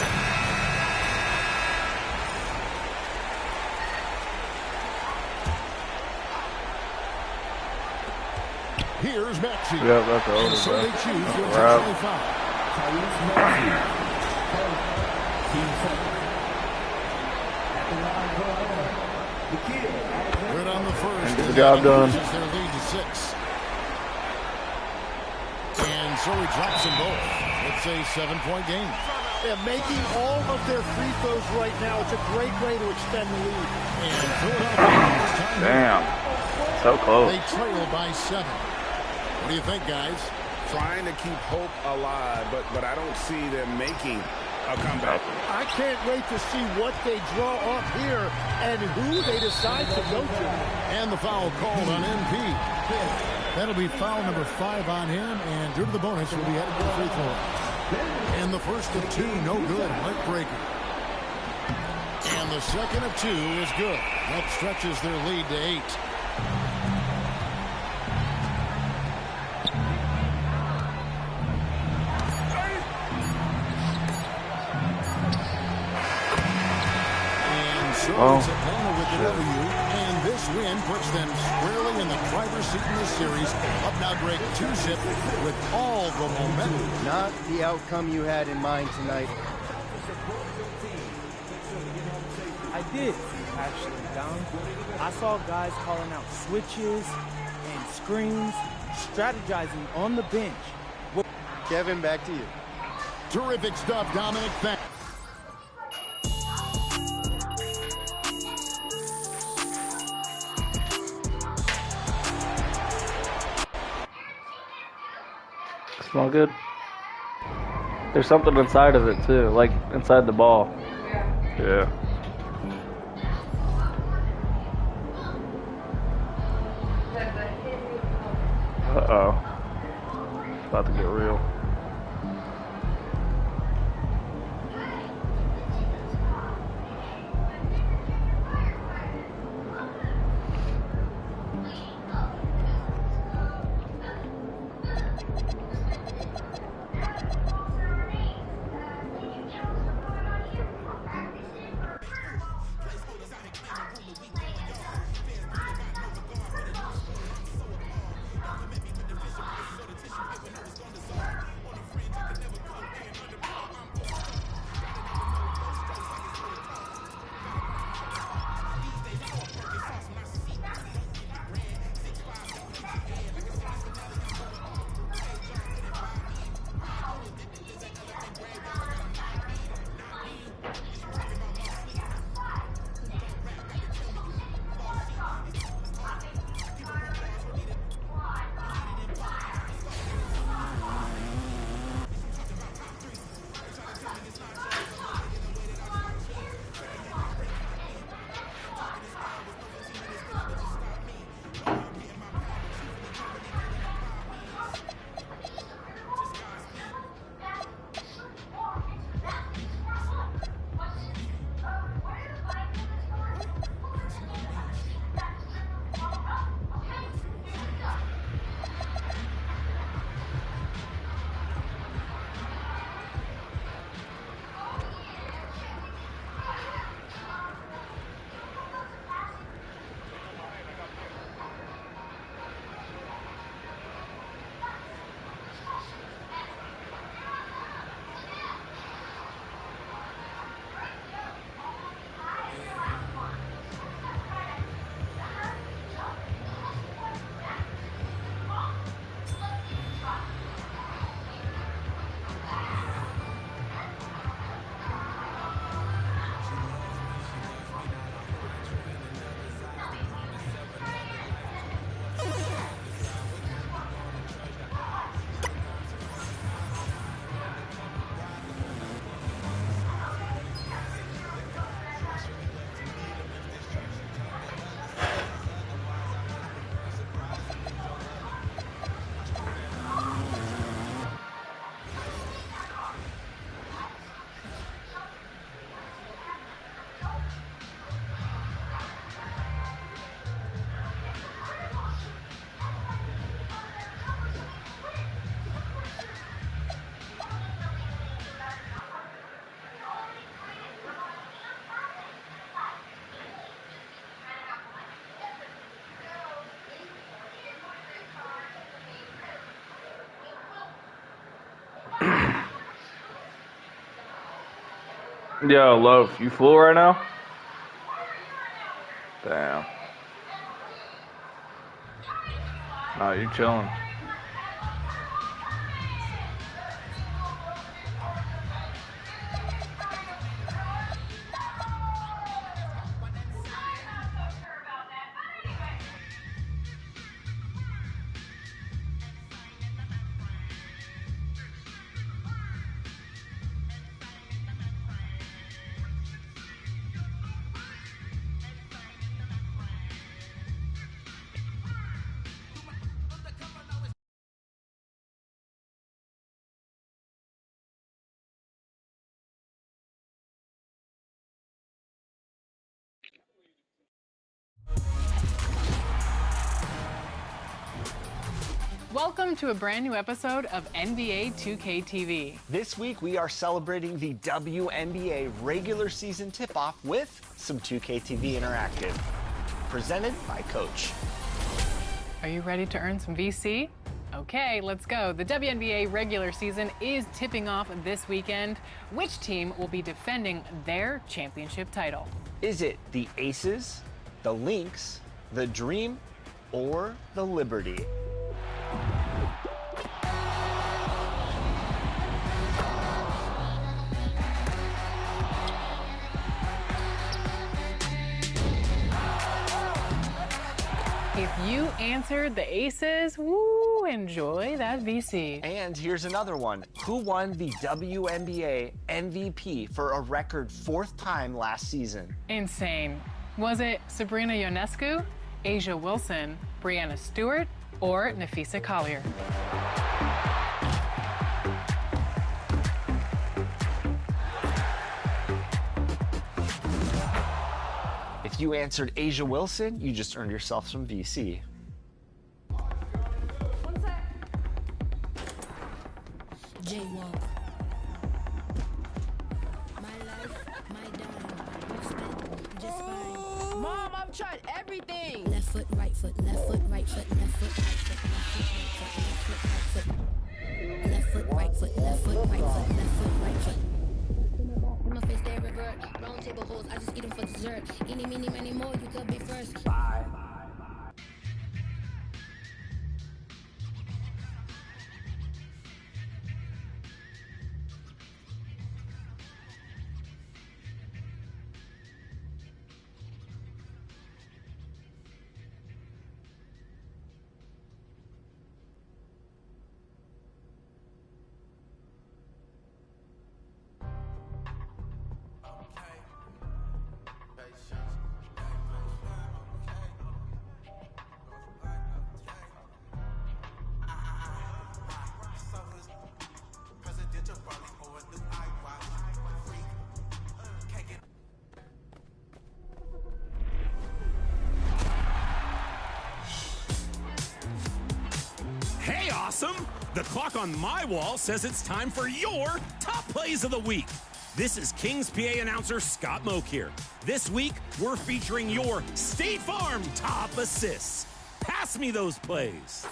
Here's Maxey. Yeah, that's over, so bro. they choose to Wow. intentionally foul. Good on the first. Get the job done. Their lead to 6. And so he drops them both. It's a 7-point game. They're making all of their free throws right now. It's a great way to extend the lead. And Philadelphia is time. Damn. So close. They trail by 7. What do you think, guys? Trying to keep hope alive, but I don't see them making a comeback. I can't wait to see what they draw up here and who they decide to go to. And the foul called on MP. That'll be foul number 5 on him, and due to the bonus, will be headed to the free throw. And the first of 2, no good. Heartbreaker. And the second of 2 is good. That stretches their lead to 8. And so it's Atlanta with the W, and this win puts them squarely in the driver's seat in this series. Up now, Greg, 2-zip with all the momentum. Not the outcome you had in mind tonight. I did, actually, Dom. I saw guys calling out switches and screens, strategizing on the bench. Kevin, back to you. Terrific stuff, Dominic. Smell good? There's something inside of it too, like inside the ball. Yeah. Uh-oh. It's about to get real. Yo, Loaf, you full right now? Damn. Oh, you chilling. Welcome to a brand new episode of NBA 2K TV. This week we are celebrating the WNBA regular season tip-off with some 2K TV Interactive. Presented by Coach. Are you ready to earn some VC? Okay, let's go. The WNBA regular season is tipping off this weekend. Which team will be defending their championship title? Is it the Aces, the Lynx, the Dream, or the Liberty? If you answered the Aces, woo, enjoy that VC. And here's another one. Who won the WNBA MVP for a record 4th time last season? Insane. Was it Sabrina Ionescu, Asia Wilson, Brianna Stewart, or Nafisa Collier? If you answered Asia Wilson, you just earned yourself some VC. Jaywalk. My life, my dime. Just fine. Mom, I've tried everything. Left foot, right foot, left foot, right foot, left foot, right foot, left foot, right foot, left foot, right foot, left foot, right foot, left foot, right foot. My face they revert. Round table holes, I just eat them for dessert. Eeny, meeny, many more, you could be first. Bye. Hey, awesome! The clock on my wall says it's time for your top plays of the week. This is Kings PA announcer Scott Moak here. This week, we're featuring your State Farm top assists. Pass me those plays.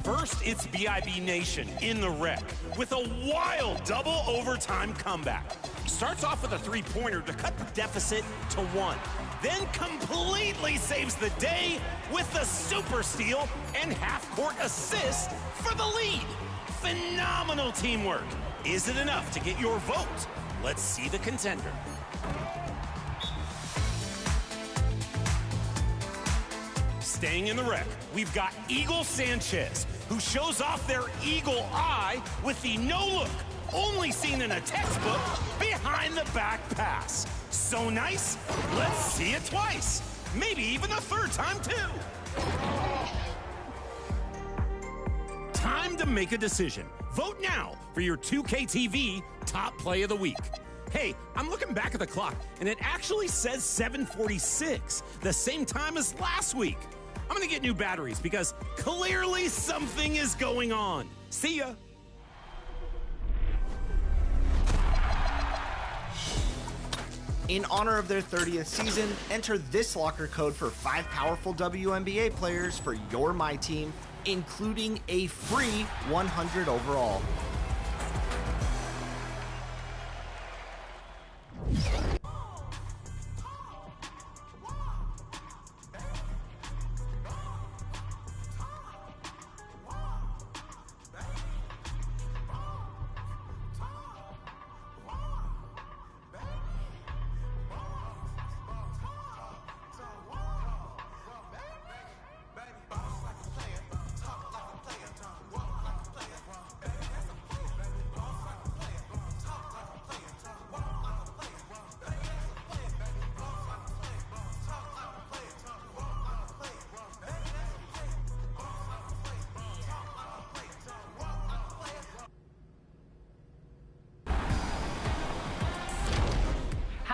First, it's BIB Nation in the wreck with a wild double overtime comeback. Starts off with a three-pointer to cut the deficit to 1. Then completely saves the day with the super steal and half-court assist for the lead. Phenomenal teamwork. Is it enough to get your vote? Let's see the contender. Staying in the wreck, we've got Eagle Sanchez, who shows off their eagle eye with the no-look, only seen in a textbook, behind-the-back pass. So nice, let's see it twice. Maybe even a third time, too. Time to make a decision. Vote now for your 2K TV top play of the week. Hey, I'm looking back at the clock, and it actually says 7:46, the same time as last week. I'm gonna get new batteries because clearly something is going on. See ya. In honor of their 30th season, enter this locker code for 5 powerful WNBA players for your My Team, including a free 100 overall.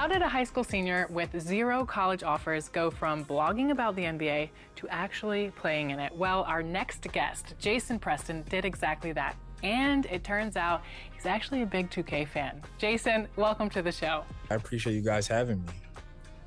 How did a high school senior with 0 college offers go from blogging about the NBA to actually playing in it? Well, our next guest, Jason Preston, did exactly that. And it turns out he's actually a big 2K fan. Jason, welcome to the show. I appreciate you guys having me.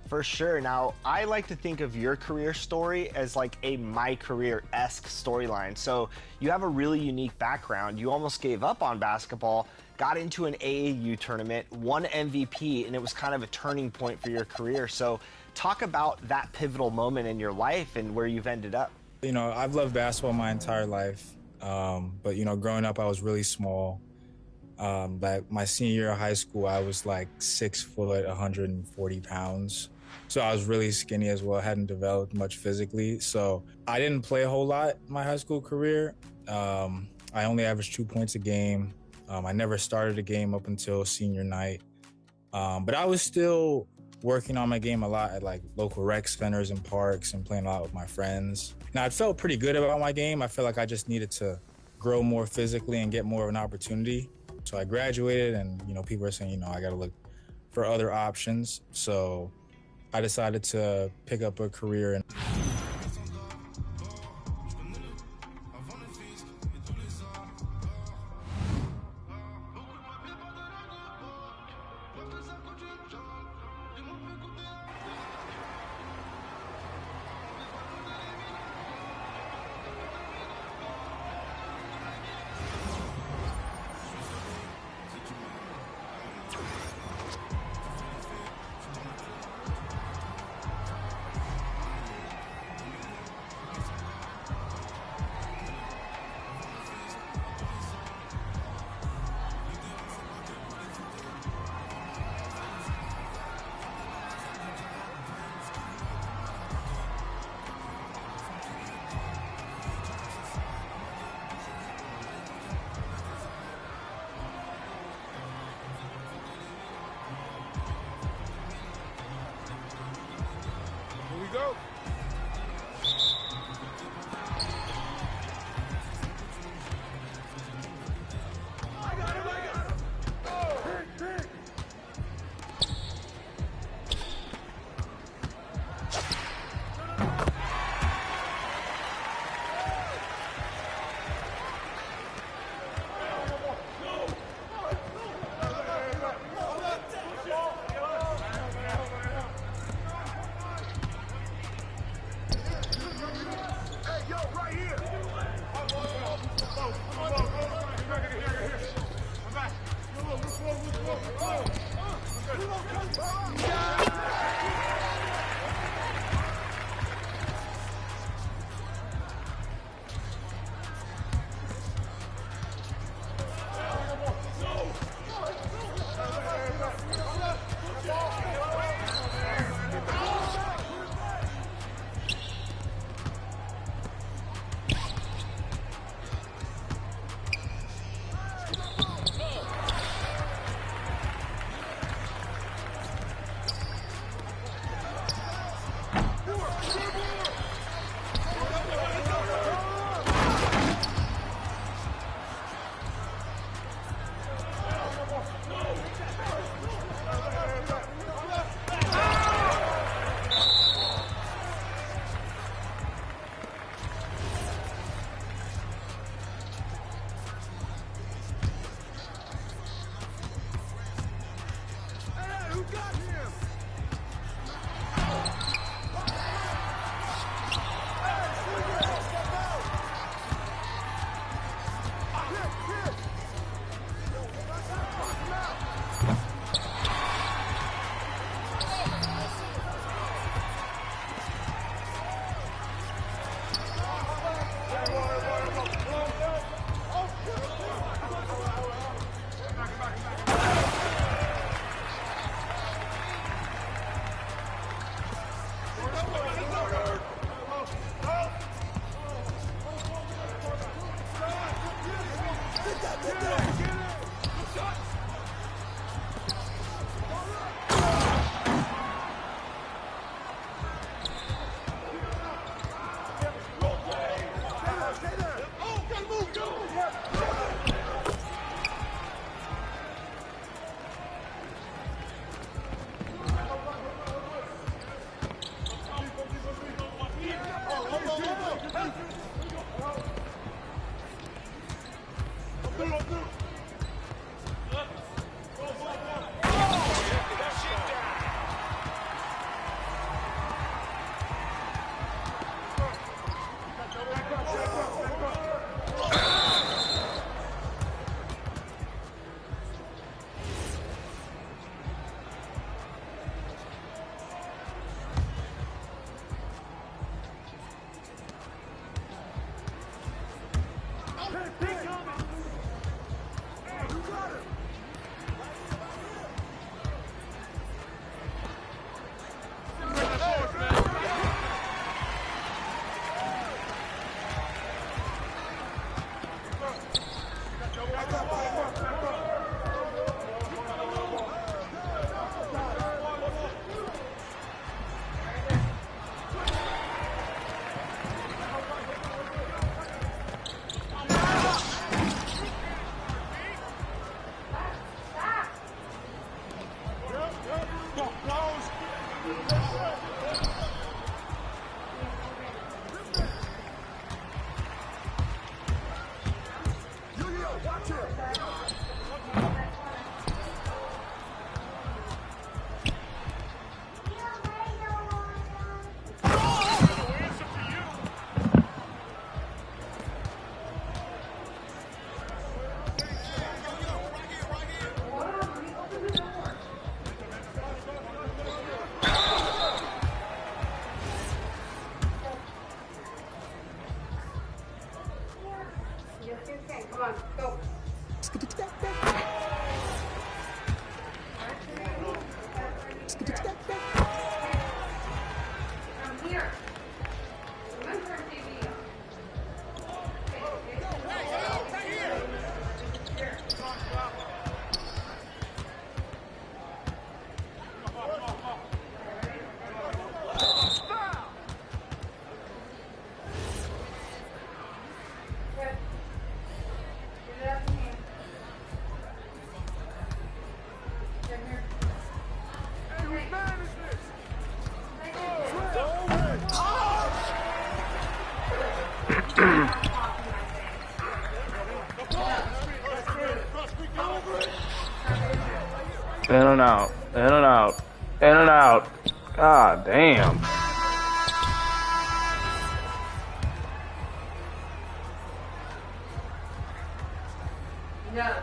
For sure. Now, I like to think of your career story as like a My Career-esque storyline. So you have a really unique background. You almost gave up on basketball, got into an AAU tournament, won MVP, and it was kind of a turning point for your career. So talk about that pivotal moment in your life and where you've ended up. You know, I've loved basketball my entire life. But, you know, growing up, I was really small. Like my senior year of high school, I was like 6 foot, 140 pounds. So I was really skinny as well, hadn't developed much physically. So I didn't play a whole lot in my high school career. I only averaged 2 points a game. I never started a game up until senior night. But I was still working on my game a lot at like local rec centers and parks and playing a lot with my friends. Now, I felt pretty good about my game. I felt like I just needed to grow more physically and get more of an opportunity. So I graduated and, you know, people are saying, you know, I got to look for other options. So I decided to pick up a career in In and out, in and out, in and out. God damn. No.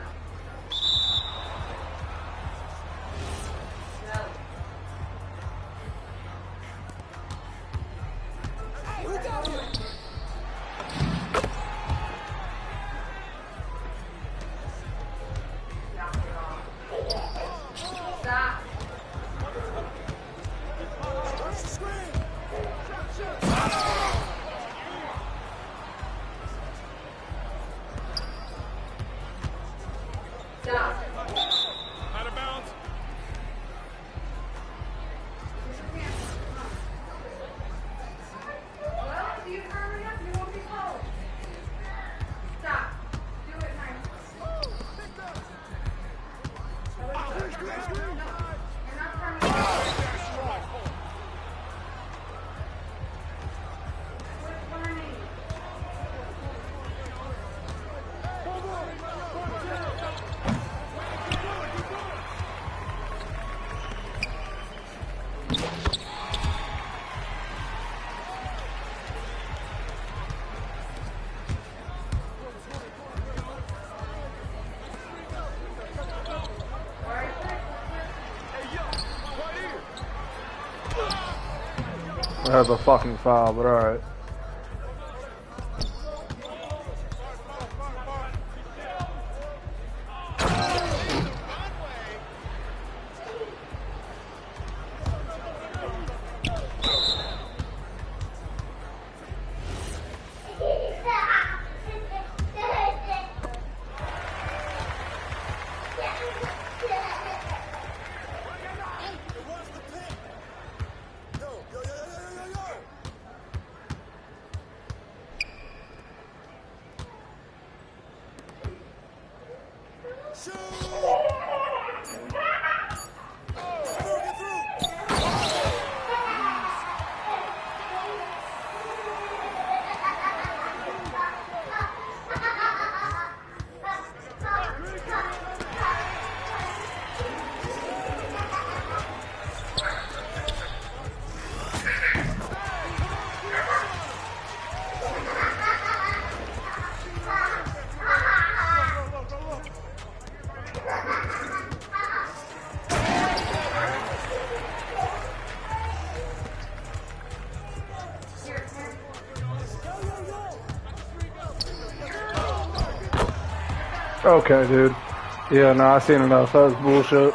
Out of bounds. Well, if you hurry up, you won't be cold. Stop. Do it nice. You're not turning. Quit running. That's a fucking foul, but alright. Okay, dude. Yeah, no, I seen enough. That was bullshit.